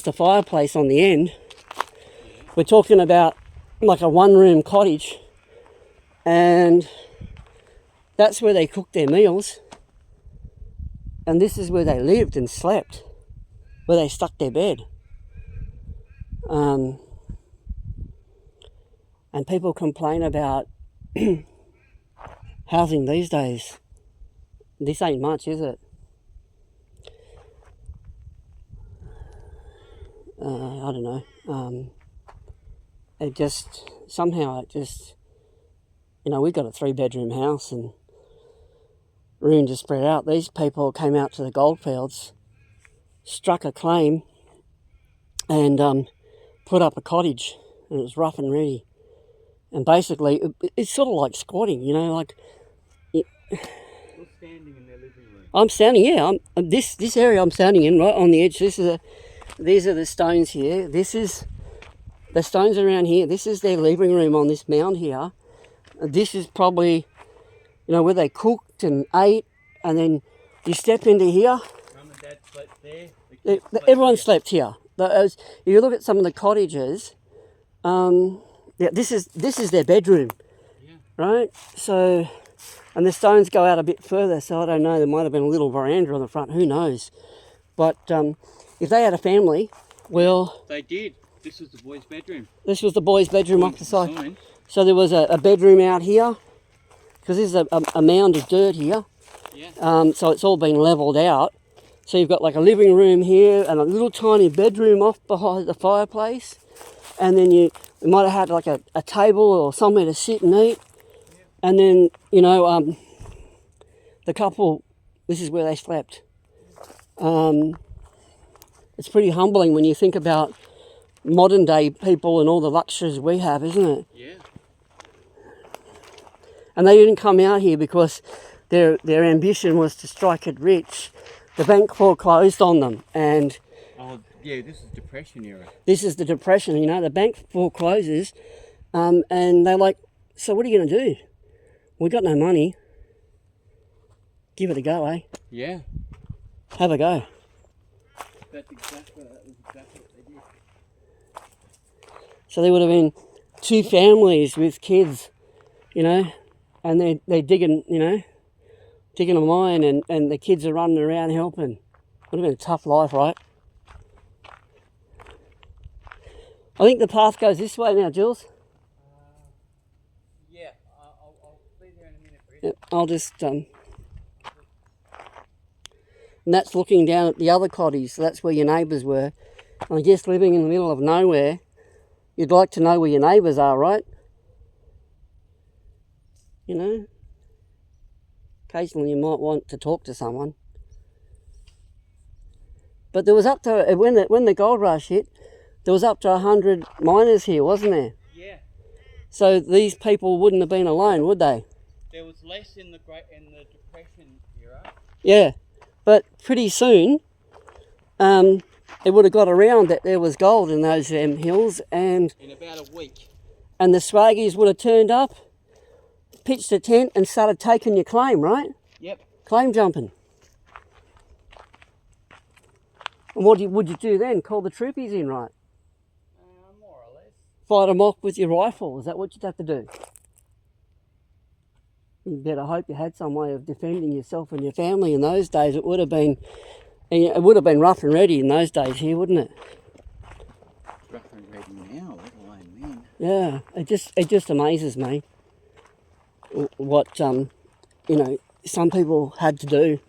just a fireplace on the end. We're talking about like a one-room cottage, and that's where they cooked their meals, and this is where they lived and slept, where they stuck their bed. And people complain about housing these days. This ain't much, is it? I don't know. It just, we've got a 3-bedroom house and room to spread out. These people came out to the goldfields, struck a claim, and put up a cottage, and it was rough and ready. And basically, it's sort of like squatting, like... You're standing in their living room. I'm standing, yeah. This area I'm standing in, right on the edge. These are the stones here. This is the stones around here. This is their living room on this mound here. This is probably, where they cooked and ate, and then you step into here. Mum and Dad slept there. Everyone slept here. If you look at some of the cottages, this is their bedroom, right? So, and the stones go out a bit further, so I don't know, there might have been a little veranda on the front, who knows. But if they had a family, well... They did. This was the boys' bedroom. This was the boys' bedroom off the side. So there was a bedroom out here, because this is a mound of dirt here. Yeah. So it's all been levelled out. So you've got like a living room here and a little tiny bedroom off behind the fireplace. And then you might have had like a table or somewhere to sit and eat. Yeah. And then, the couple, this is where they slept. It's pretty humbling when you think about modern day people and all the luxuries we have, isn't it? Yeah. And they didn't come out here because their ambition was to strike it rich. The bank foreclosed on them, and... Oh, yeah, this is Depression era. This is the Depression, the bank forecloses, and they're like, so what are you going to do? We got no money. Give it a go, eh? Yeah. Have a go. That was exactly what they did. So there would have been 2 families with kids, and they're digging, digging a mine, and the kids are running around helping. Would have been a tough life, right? I think the path goes this way now, Jules. Yeah, I'll be there in a minute, Bruce. Yep, I'll just... And that's looking down at the other cottage, so that's where your neighbours were. And I guess living in the middle of nowhere, you'd like to know where your neighbours are, right? Occasionally you might want to talk to someone. But there was up to, when the gold rush hit, there was up to 100 miners here, wasn't there? Yeah. So these people wouldn't have been alone, would they? There was less in the Depression era. Yeah, but pretty soon, it would have got around that there was gold in those hills, and in about a week. And the swaggies would have turned up, pitched a tent, and started taking your claim, right? Yep. Claim jumping. And what would you do then? Call the troopies in, right? More or less. Fight them off with your rifle. Is that what you'd have to do? You better hope you had some way of defending yourself and your family in those days. It would have been rough and ready in those days here, wouldn't it? It's rough and ready now, let alone then. Yeah, it just amazes me what some people had to do